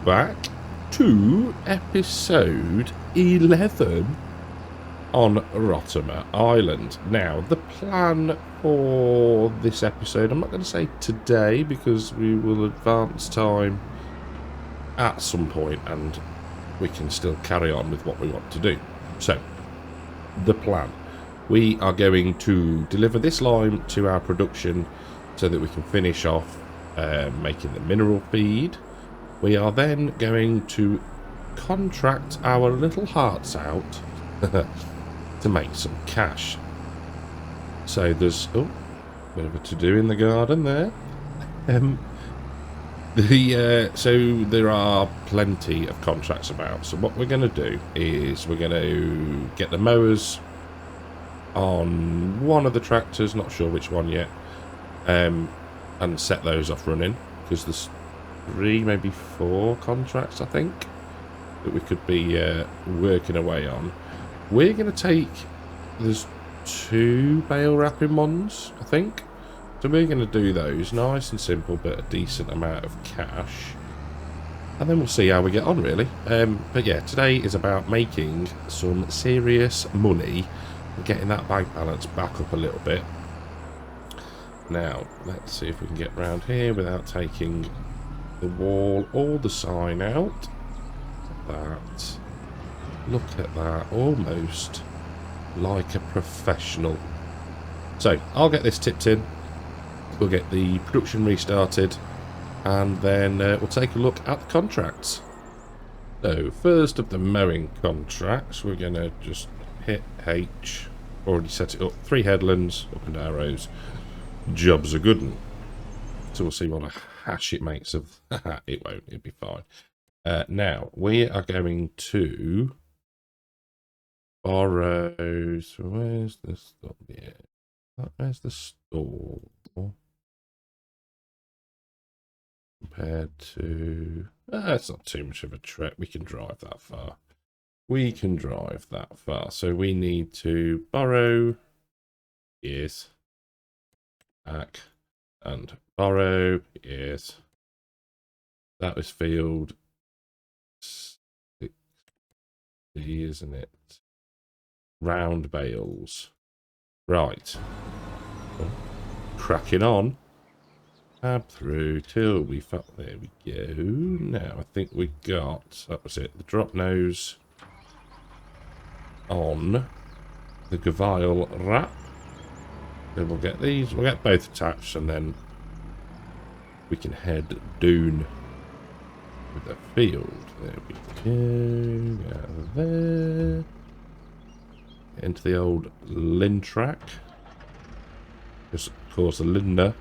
back to episode 11 on Rottumer Island. Now, the plan for this episode, I'm not going to say today because we will advance time at some point and we can still carry on with what we want to do. So, the plan. We are going to deliver this lime to our production so that we can finish off making the mineral feed. We are then going to contract our little hearts out to make some cash. So there's a bit of a to-do in the garden there. So there are plenty of contracts about. So what we're going to do is we're going to get the mowers on one of the tractors, not sure which one yet, and set those off running, because there's 3, maybe 4 contracts, I think, that we could be working away on. We're going to take, there's 2 bale wrapping ones, I think, so we're going to do those, nice and simple, but a decent amount of cash, and then we'll see how we get on, really. But yeah, today is about making some serious money, getting that bank balance back up a little bit. Now, let's see if we can get round here without taking the wall or the sign out. Look at that, almost like a professional. So, I'll get this tipped in, we'll get the production restarted, and then we'll take a look at the contracts. So, first of the mowing contracts, we're going to just hit H, already set it up, 3 headlands, up and arrows, job's a good one. So we'll see what a hash it makes of, it won't, it'll be fine. Now, we are going to borrow, so where's the store? Yeah, where's the store? Compared to, it's not too much of a trek, we can drive that far. So we need to borrow, yes, back, and borrow, yes. That was field 60, isn't it? Round bales. Right. Oh, cracking on. Tab through till we felt, there we go. Now I think we got, that was it, the drop nose on the Gavile wrap. Then we'll get these, we'll get both attached, and then we can head down with the field. There we go, out of there, into the old Lin track. Because of course the Lindner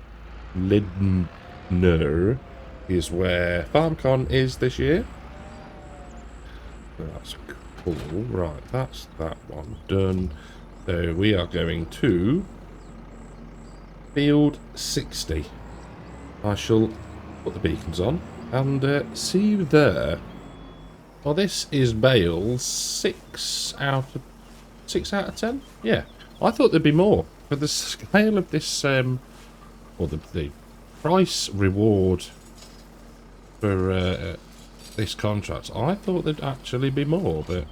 is where FarmCon is this year. That's cool. Right, that's that one done. So we are going to field 60. I shall put the beacons on and see you there. Well, this is bale 6 out of 10. Yeah, I thought there'd be more, but the scale of this, or the price reward for this contract, I thought there'd actually be more, but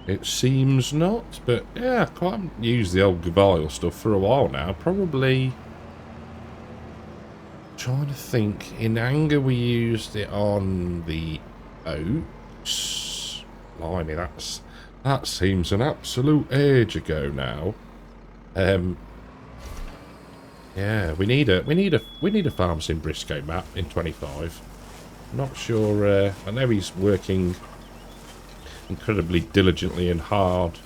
it seems not. But yeah, I haven't used the old Gavile stuff for a while now. Probably trying to think. In anger, we used it on the oats. Blimey, that seems an absolute age ago now. Yeah, we need a Farm Sim Briscoe map in 25. Not sure. I know he's working incredibly diligently and hard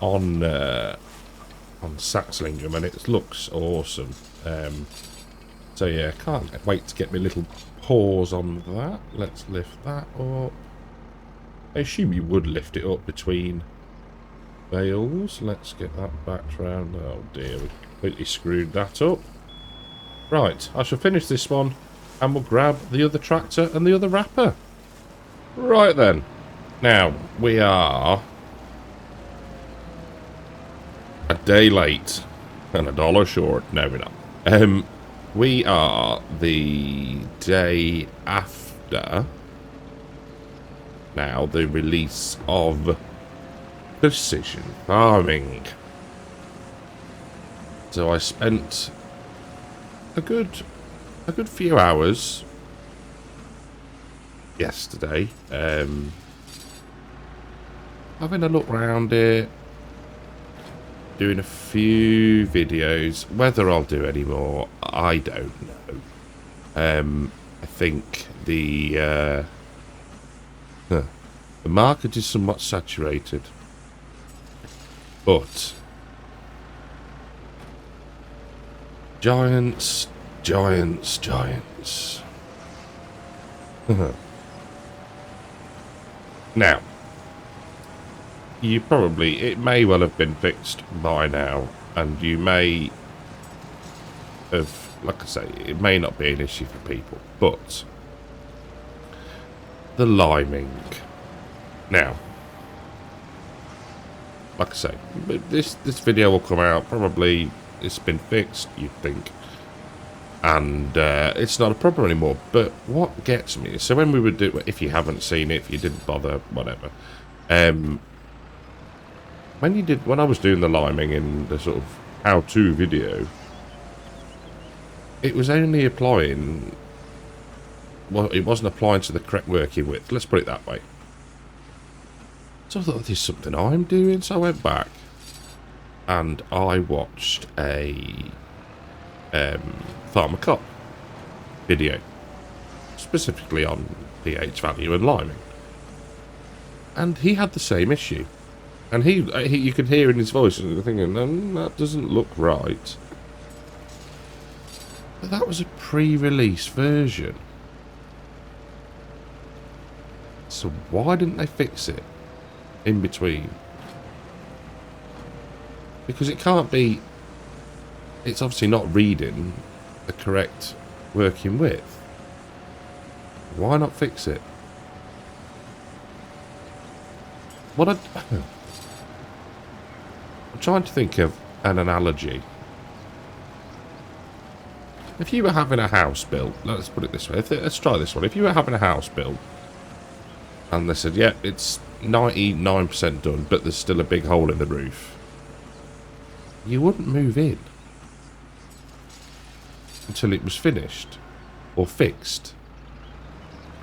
on Saxlingham, and it looks awesome. So yeah, can't wait to get my little paws on that. Let's lift that up. I assume you would lift it up between bales. Let's get that back round. Oh dear, we completely screwed that up. Right, I shall finish this one and we'll grab the other tractor and the other wrapper. Right then. Now, we are a day late and $1 short. No, we're not. We are the day after now the release of precision farming. So I spent a good few hours yesterday having a look around it, doing a few videos. Whether I'll do any more, I don't know. I think the market is somewhat saturated, but giants. Now, it may well have been fixed by now, and you may have, like I say, it may not be an issue for people, but the liming. Now, like I say, this video will come out, probably it's been fixed, you'd think, and it's not a problem anymore. But what gets me is, so when we would do, if you haven't seen it, if you didn't bother, whatever, when I was doing the liming in the sort of how-to video, it was only applying, well, it wasn't applying to the correct working width, let's put it that way. So I thought, there's something I'm doing, so I went back and I watched a Farmer Cop video, specifically on pH value and liming, and he had the same issue. And he you could hear in his voice, and thinking, that doesn't look right. But that was a pre-release version. So why didn't they fix it in between? Because it can't be... It's obviously not reading the correct working width. Why not fix it? I'm trying to think of an analogy. If you were having a house built, let's put it this way, let's try this one. If you were having a house built, and they said, yeah, it's 99% done, but there's still a big hole in the roof, you wouldn't move in until it was finished or fixed.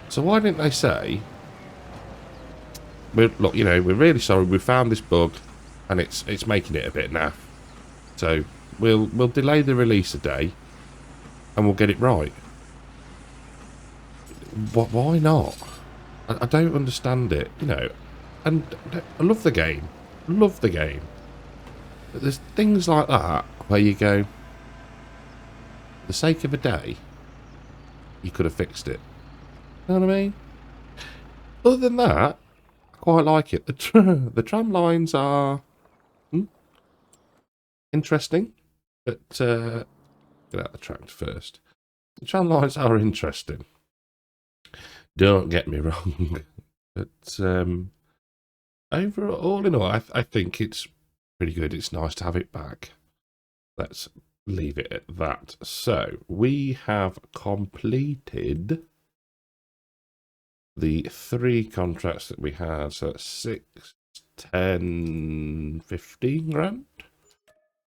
So why didn't they say, look, you know, we're really sorry, we found this bug, and it's making it a bit naff, so we'll delay the release a day, and we'll get it right. Why not? I don't understand it, you know. And I love the game, but there's things like that where you go, for the sake of a day, you could have fixed it. You know what I mean? Other than that, I quite like it. The tram lines are interesting, but get out the tract first. The tram lines are interesting. Don't get me wrong, but overall, all in all, I think it's pretty good. It's nice to have it back. Let's leave it at that. So we have completed the 3 contracts that we had. So that's 6, 10, 15 grand.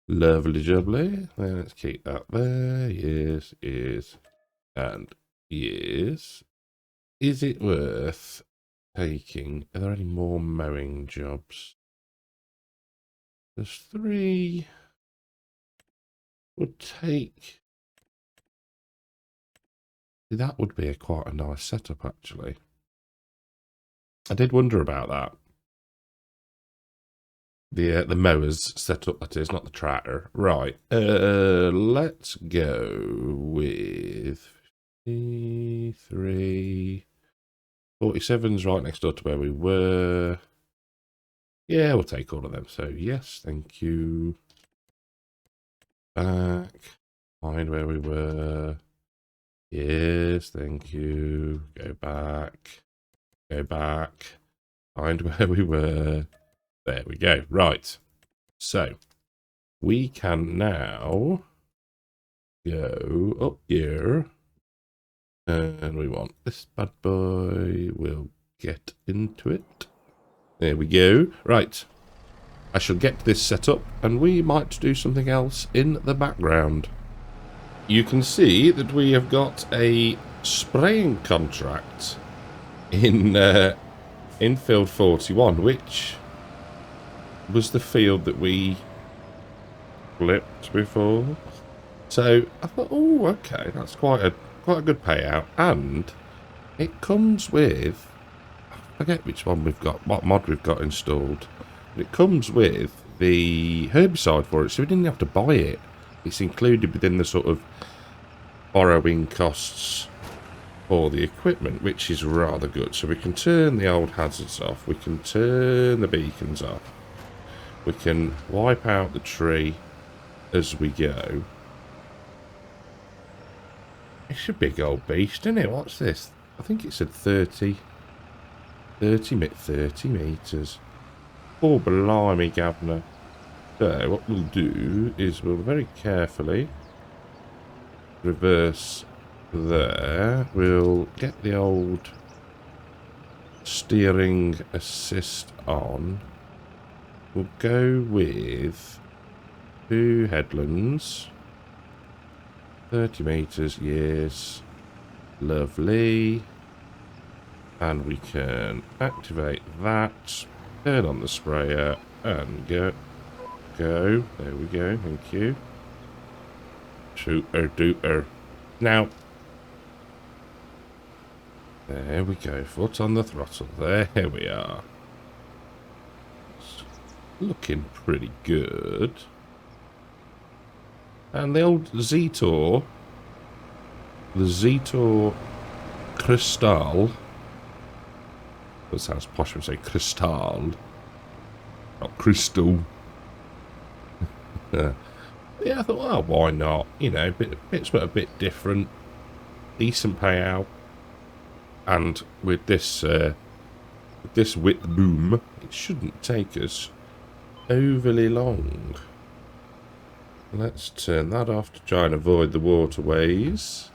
Lovely jubbly. Let's keep that there. Yes, yes, and yes. Is it worth taking? Are there any more mowing jobs? There's 3. Would take. That would be quite a nice setup, actually. I did wonder about that. The mowers setup, that is, not the tractor. Right. Let's go with 3. 47's right next door to where we were. Yeah, we'll take all of them. So yes, thank you. Back. Find where we were. Yes, thank you. Go back. Go back. Find where we were. There we go. Right. So we can now go up here. And we want this bad boy. We'll get into it. There we go. Right. I shall get this set up, and we might do something else in the background. You can see that we have got a spraying contract in field 41, which was the field that we flipped before. So I thought, oh, okay, that's quite a good payout, and it comes with, I forget which one we've got, what mod we've got installed. It comes with the herbicide for it, so we didn't have to buy it. It's included within the sort of borrowing costs for the equipment, which is rather good. So we can turn the old hazards off, we can turn the beacons off, we can wipe out the tree as we go. It's a big old beast, isn't it? What's this? I think it said 30 metres. Oh, blimey, Governor. So, what we'll do is we'll very carefully reverse there. We'll get the old steering assist on. We'll go with 2 headlands. 30 metres, yes. Lovely. And we can activate that. Turn on the sprayer and go. There we go, thank you. Shooter dooter. Now, there we go, foot on the throttle. There we are. It's looking pretty good. And the old Zetor, the Zetor Crystal. That sounds posh when I say Crystal, not Crystal. Yeah, I thought, well, why not? You know, bits were a bit different, decent payout, and with this width boom, it shouldn't take us overly long. Let's turn that off to try and avoid the waterways.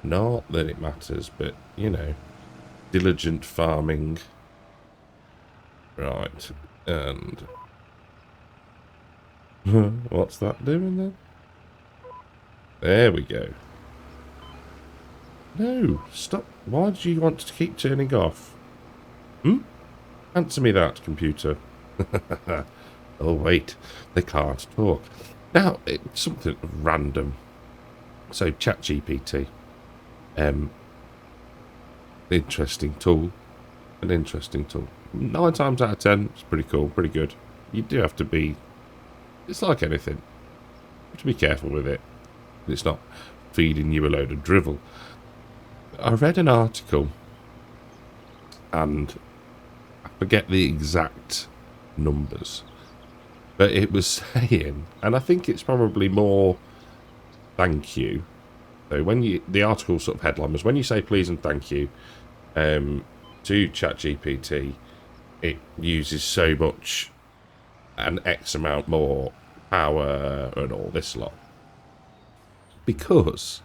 Not that it matters, but you know, diligent farming. Right, and what's that doing then? There we go. No, stop. Why do you want to keep turning off? Answer me that, computer. Oh, wait. They can't talk. Now, it's something random. So, ChatGPT. Interesting tool. An interesting tool. 9 times out of 10, it's pretty cool, pretty good. You do have to be... It's like anything. You have to be careful with it. It's not feeding you a load of drivel. I read an article, and I forget the exact numbers, but it was saying, and I think it's probably more thank you. So when the article sort of headline was, when you say please and thank you to ChatGPT, it uses so much, an X amount more power and all this lot. Because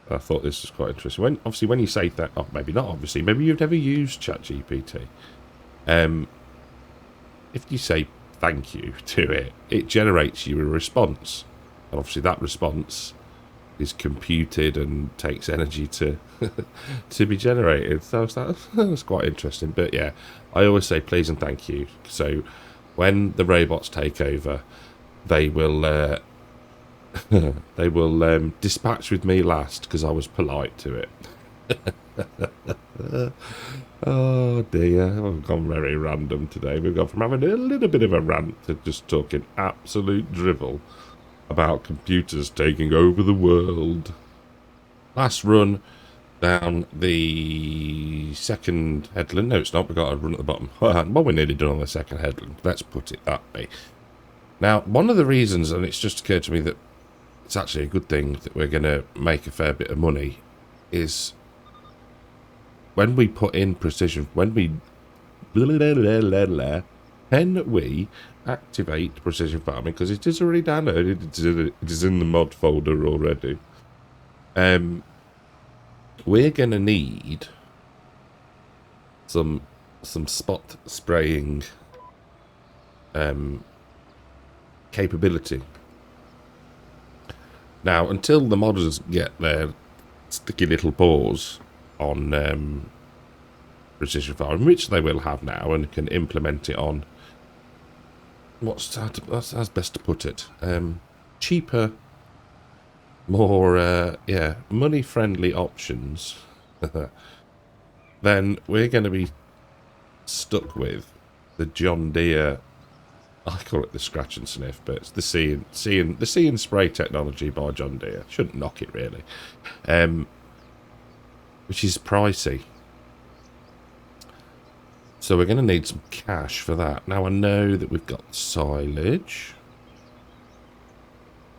I thought this was quite interesting. Obviously, when you say that, oh, maybe not obviously, maybe you've never used ChatGPT. If you say thank you to it, it generates you a response. And obviously that response is computed and takes energy to to be generated. So that's quite interesting. But yeah, I always say please and thank you. So when the robots take over, they will they will dispatch with me last because I was polite to it. Oh dear, I've gone very random today. We've gone from having a little bit of a rant to just talking absolute drivel about computers taking over the world. Last run down the second headland. No, it's not. We've got a run at the bottom. Well, we're nearly done on the second headland. Let's put it that way. Now, one of the reasons, and it's just occurred to me that it's actually a good thing that we're going to make a fair bit of money, is when we put in precision, when we activate precision farming, because it is already downloaded, it is in the mod folder already. We're going to need some spot spraying capability. Now, until the modders get their sticky little paws on precision farming, which they will have now, and can implement it on how's best to put it, cheaper, more money friendly options, then we're going to be stuck with the John Deere. I call it the scratch and sniff, but it's the see and spray technology by John Deere. Shouldn't knock it really, which is pricey. So we're going to need some cash for that. Now I know that we've got silage,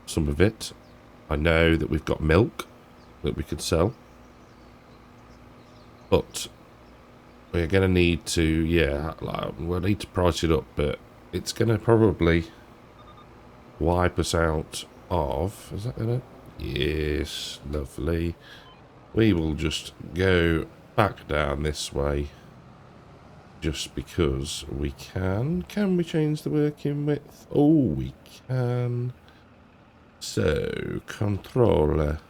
some of it. I know that we've got milk that we could sell, but we're going to need to, we'll need to price it up, but it's going to probably wipe us out of... Is that going to... Yes, lovely. We will just go back down this way just because we can. Can we change the working width? Oh, we can. So, controller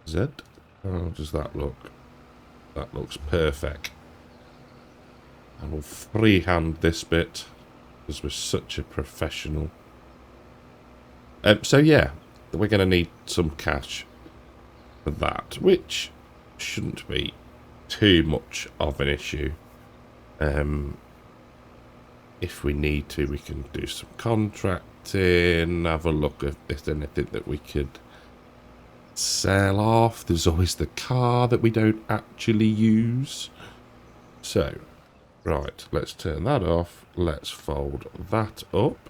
Z. How does that look? That looks perfect. I will freehand this bit because we're such a professional. So yeah, we're going to need some cash for that, which shouldn't be too much of an issue. If we need to, we can do some contracting, have a look if there's anything that we could sell off. There's always the car that we don't actually use. So, right, let's turn that off. Let's fold that up.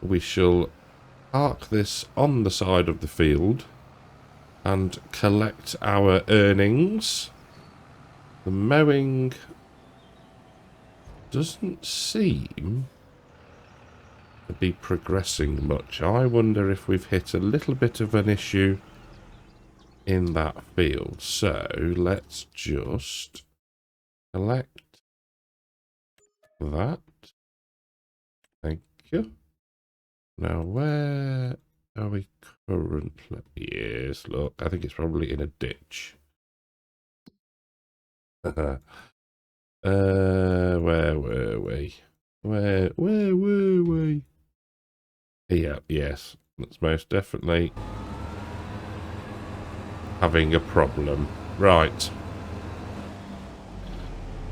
We shall park this on the side of the field and collect our earnings. The mowing doesn't seem to be progressing much. I wonder if we've hit a little bit of an issue in that field. So let's just collect that. Thank you. Now where are we currently? Yes, look, I think it's probably in a ditch. Where were we? Where were we? Yeah, yes, that's most definitely having a problem. Right.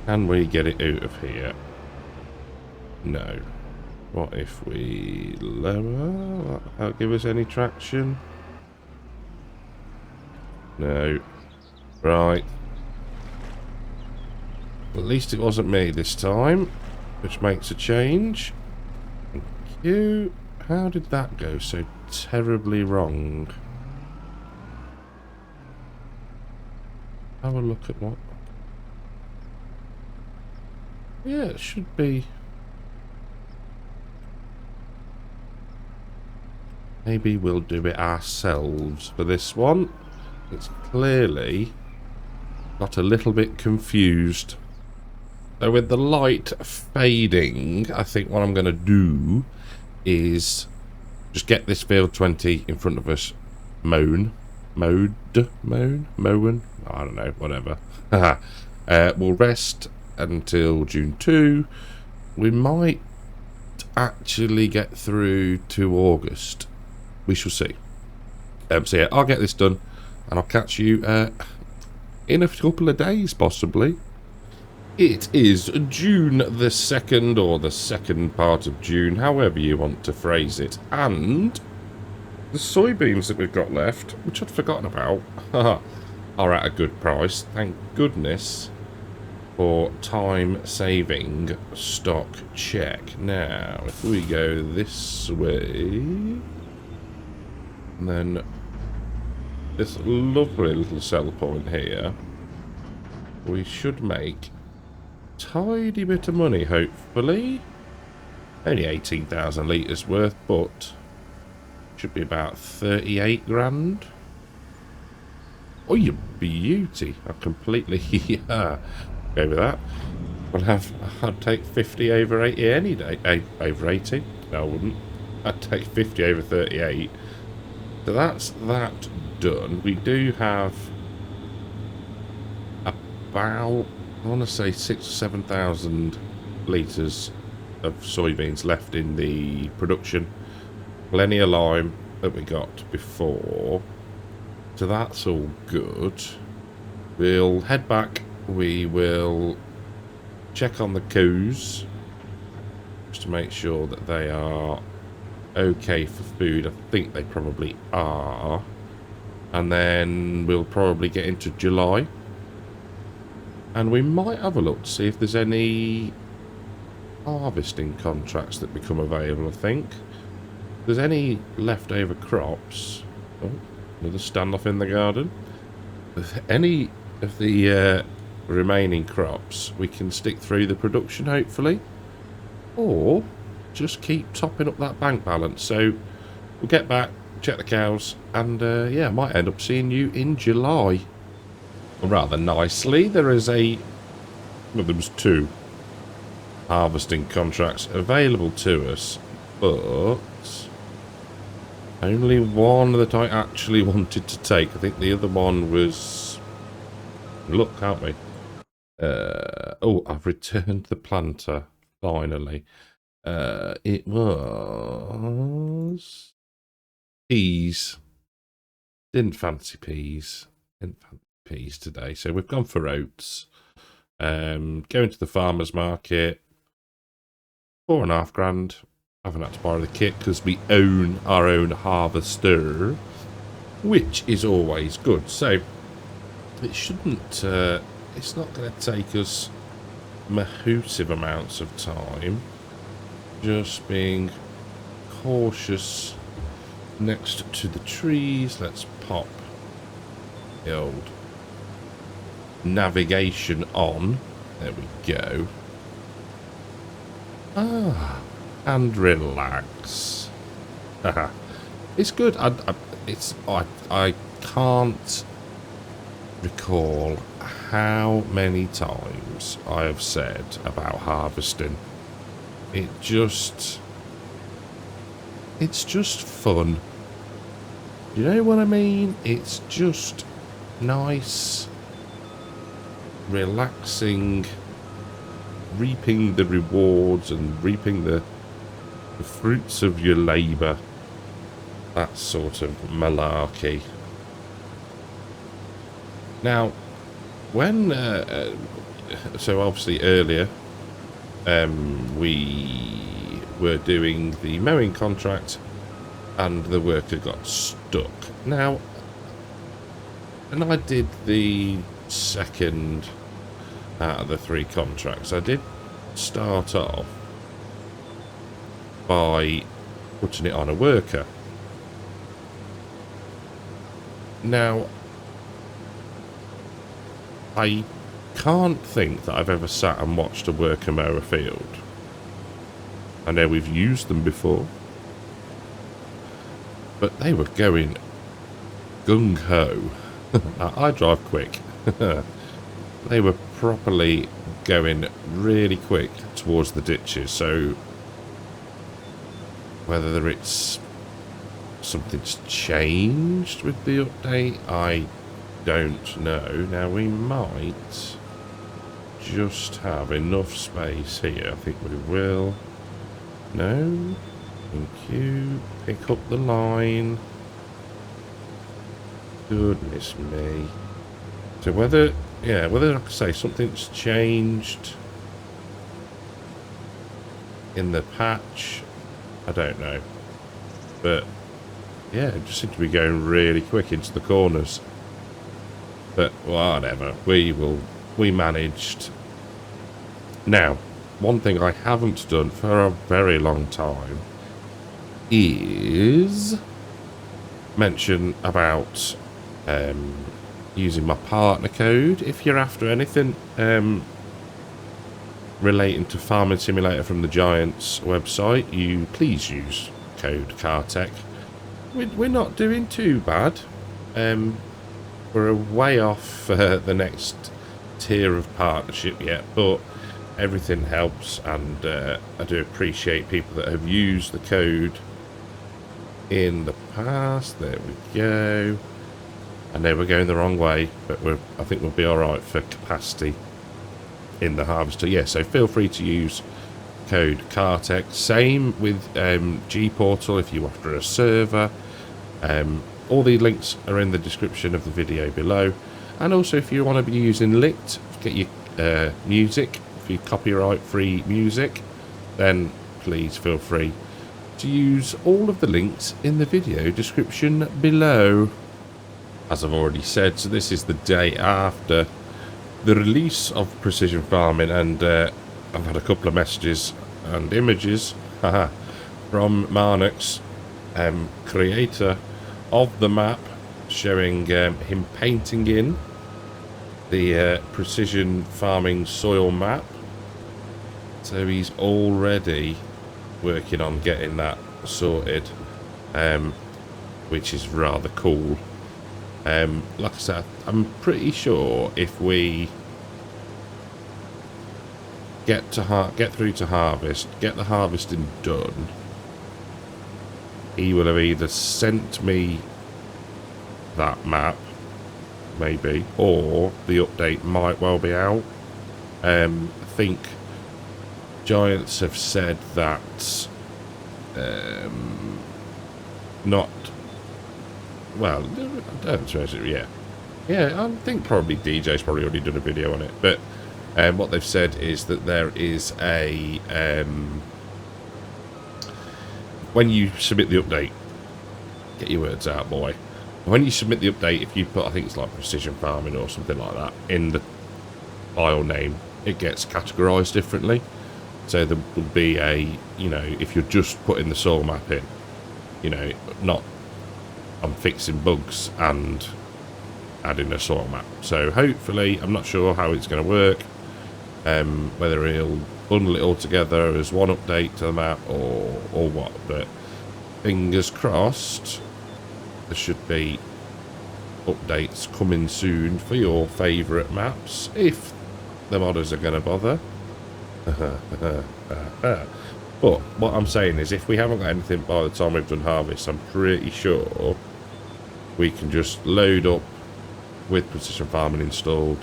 Can we get it out of here? No. What if we lower? That'll give us any traction? No. Right. At least it wasn't me this time, which makes a change. Thank you. How did that go so terribly wrong? Have a look at what... Yeah, it should be... Maybe we'll do it ourselves for this one. It's clearly got a little bit confused. So with the light fading, I think what I'm going to do is just get this field 20 in front of us mown. I don't know, whatever. We'll rest until June 2. We might actually get through to August. We shall see. So yeah, I'll get this done and I'll catch you in a couple of days, possibly. It is June the 2nd, or the second part of June, however you want to phrase it. And the soybeans that we've got left, which I'd forgotten about, are at a good price. Thank goodness for time-saving stock check. Now, if we go this way, and then this lovely little sell point here, we should make tidy bit of money, hopefully. Only 18,000 litres worth, but should be about 38 grand. Oh, you beauty. I completely go with that. I'd take 50 over 80 any day. Over 80? No, I wouldn't. I'd take 50 over 38. So that's that done. We do have about, I want to say 6,000 or 7,000 litres of soybeans left in the production. Plenty of lime that we got before. So that's all good. We'll head back. We will check on the cows just to make sure that they are okay for food. I think they probably are. And then we'll probably get into July. And we might have a look to see if there's any harvesting contracts that become available, I think. If there's any leftover crops. Oh, another standoff in the garden. If any of the remaining crops, we can stick through the production, hopefully. Or just keep topping up that bank balance. So we'll get back, check the cows, and yeah, I might end up seeing you in July. Rather nicely, there is well, there was 2 harvesting contracts available to us, but only one that I actually wanted to take. I think the other one was... Look, can't we? Oh, I've returned the planter, finally. It was... peas. Didn't fancy peas. Didn't fancy peas today, so we've gone for oats. Going to the farmer's market, £4.5 grand. Haven't had to borrow the kit because we own our own harvester, which is always good. So it shouldn't, it's not going to take us massive amounts of time. Just being cautious next to the trees. Let's pop the old navigation on. There we go. And relax. It's good. I can't recall how many times I have said about harvesting. It's just fun. You know what I mean? It's just nice, relaxing, reaping the rewards and reaping the fruits of your labour. That sort of malarkey. Now, when so obviously earlier we were doing the mowing contract and the worker got stuck. Now, and I did the second out of the 3 contracts. I did start off by putting it on a worker. Now, I can't think that I've ever sat and watched a worker mow a field. I know we've used them before, but they were going gung-ho. I drive quick. They were properly going really quick towards the ditches, so whether it's something's changed with the update, I don't know. Now, we might just have enough space here. I think we will. No, thank you. Pick up the line. Goodness me. So whether, yeah, whether I could say something's changed in the patch, I don't know. But yeah, it just seemed to be going really quick into the corners. But whatever, we managed. Now, one thing I haven't done for a very long time is mention about using my partner code. If you're after anything relating to Farming Simulator from the Giants website, you please use code CARTECH. We're not doing too bad. we're way off the next tier of partnership yet, but everything helps, and I do appreciate people that have used the code in the past. There we go. I know we're going the wrong way, but I think we'll be alright for capacity in the harvester. Yeah, so feel free to use code Cartech. Same with G-Portal if you're after a server. All the links are in the description of the video below. And also, if you want to be using Lit, get your music, for your copyright-free music, then please feel free to use all of the links in the video description below. As I've already said, so this is the day after the release of Precision Farming, and I've had a couple of messages and images from Marnux, creator of the map, showing him painting in the Precision Farming soil map. So he's already working on getting that sorted, which is rather cool. Like I said, I'm pretty sure if we get through to harvest, get the harvesting done, he will have either sent me that map, maybe, or the update might well be out. I think Giants have said that not. Well, I don't suppose it, yeah. Yeah, I think probably DJ's probably already done a video on it. But what they've said is that there is a... when you submit the update... Get your words out, boy. When you submit the update, if you put, I think it's like Precision Farming or something like that, in the file name, it gets categorised differently. So there will be a, you know, if you're just putting the soil map in, you know, not... I'm fixing bugs and adding a soil map. So hopefully, I'm not sure how it's going to work, whether he'll bundle it all together as one update to the map or what, but fingers crossed there should be updates coming soon for your favourite maps, if the modders are going to bother. But what I'm saying is, if we haven't got anything by the time we've done harvest, I'm pretty sure we can just load up with Precision Farming installed.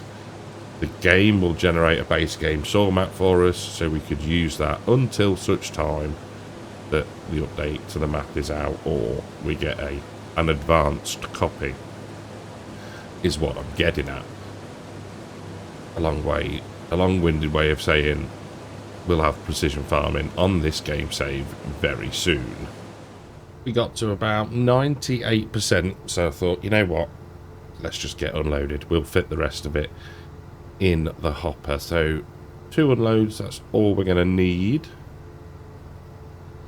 The game will generate a base game soil map for us, so we could use that until such time that the update to the map is out, or we get an advanced copy, is what I'm getting at. A long-winded way of saying we'll have Precision Farming on this game save very soon. We got to about 98%, so I thought, you know what, let's just get unloaded. We'll fit the rest of it in the hopper. So 2 unloads, that's all we're going to need.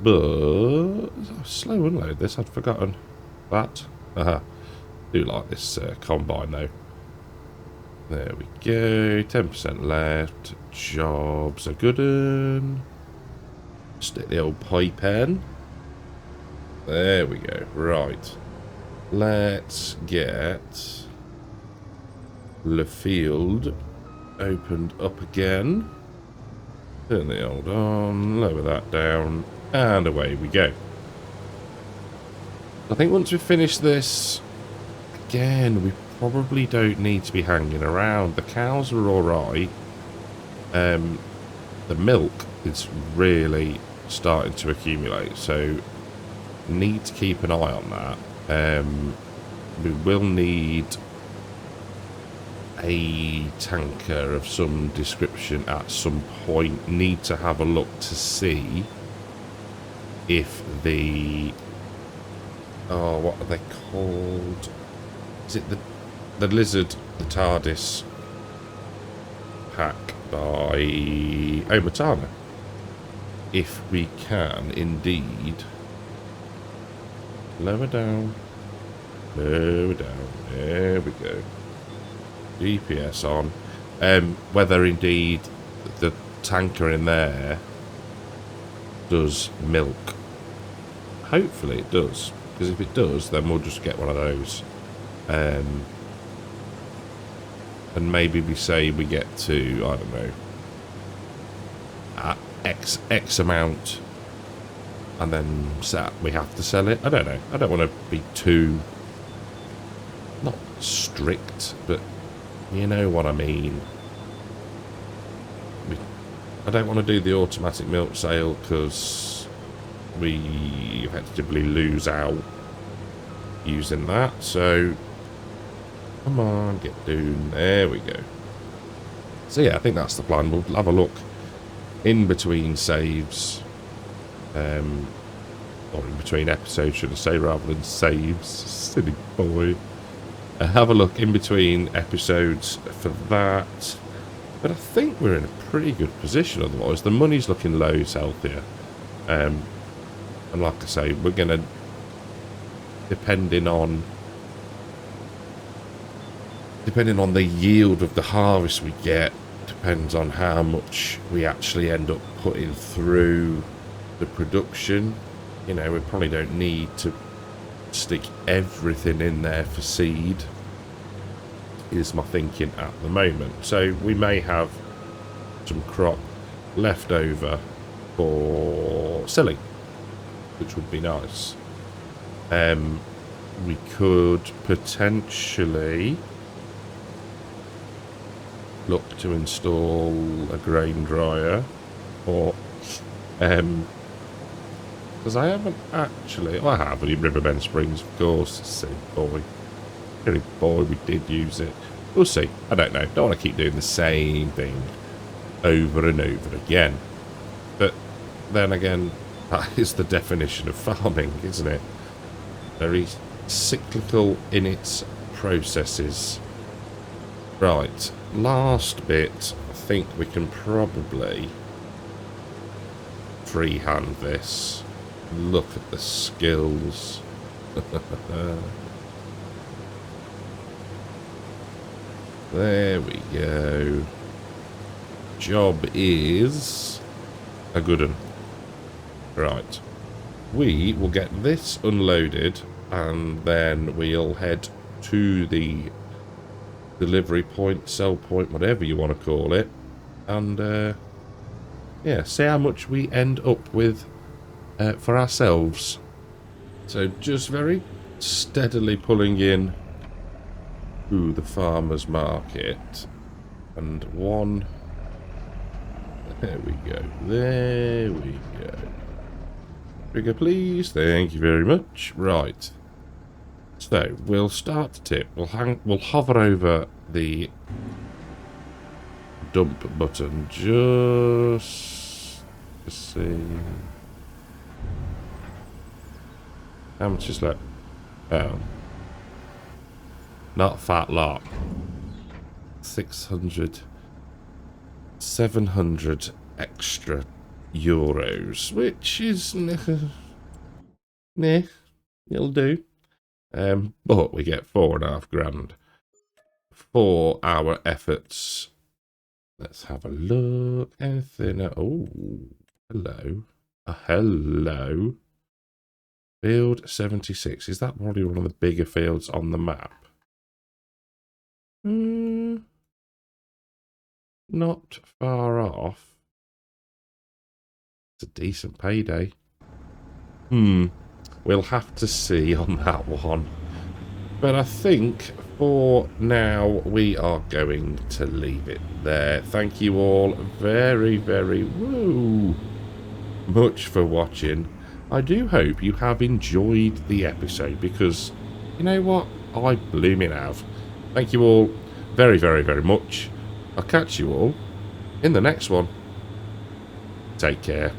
But slow unload this, I'd forgotten that. Do like this combine though. There we go, 10% left. Jobs are good. Stick the old pipe in. There we go. Right. Let's get the field opened up again. Turn the old on, lower that down, and away we go. I think once we finish this, again, we probably don't need to be hanging around. The cows are alright. The milk is really starting to accumulate, so need to keep an eye on that. We will need a tanker of some description at some point. Need to have a look to see if the what are they called? Is it the lizard, the TARDIS pack by Omatana? If we can indeed lower down, there we go. GPS on. Whether indeed the tanker in there does milk. Hopefully it does, because if it does, then we'll just get one of those. And maybe we say we get to, I don't know, X amount, and then we have to sell it. I don't know. I don't want to be too, not strict, but you know what I mean. I don't want to do the automatic milk sale because we effectively lose out using that. So come on, get down. There we go. So yeah, I think that's the plan. We'll have a look in between saves, or in between episodes, should I say, rather than saves. Silly boy. Have a look in between episodes for that. But I think we're in a pretty good position otherwise. The money's looking loads healthier. And like I say, we're going to, depending on the yield of the harvest we get, depends on how much we actually end up putting through the production. You know, we probably don't need to stick everything in there for seed, is my thinking at the moment. So we may have some crop left over for selling, which would be nice. We could potentially look to install a grain dryer, or because I haven't actually, well, I have in Riverbend Springs, of course. Silly boy, we did use it. We'll see. I don't know. Don't want to keep doing the same thing over and over again. But then again, that is the definition of farming, isn't it? Very cyclical in its processes. Right, last bit. I think we can probably freehand this. Look at the skills. There we go. Job is a good one. Right. We will get this unloaded and then we'll head to the delivery point, sell point, whatever you want to call it. And, yeah, see how much we end up with for ourselves. So just very steadily pulling in the farmer's market, and one, there we go, trigger please, thank you very much. Right, so we'll start to tip. We'll hover over the dump button just to see how much is left. Oh, not a fat lot. 600, 700 extra euros, which is nah, it'll do. But we get 4.5 grand for our efforts. Let's have a look. Anything? Oh, hello. Hello. Field 76. Is that probably one of the bigger fields on the map? Not far off. It's a decent payday. We'll have to see on that one. But I think for now we are going to leave it there. Thank you all very, very much for watching. I do hope you have enjoyed the episode, because you know what? I blooming have. Thank you all very, very, very much. I'll catch you all in the next one. Take care.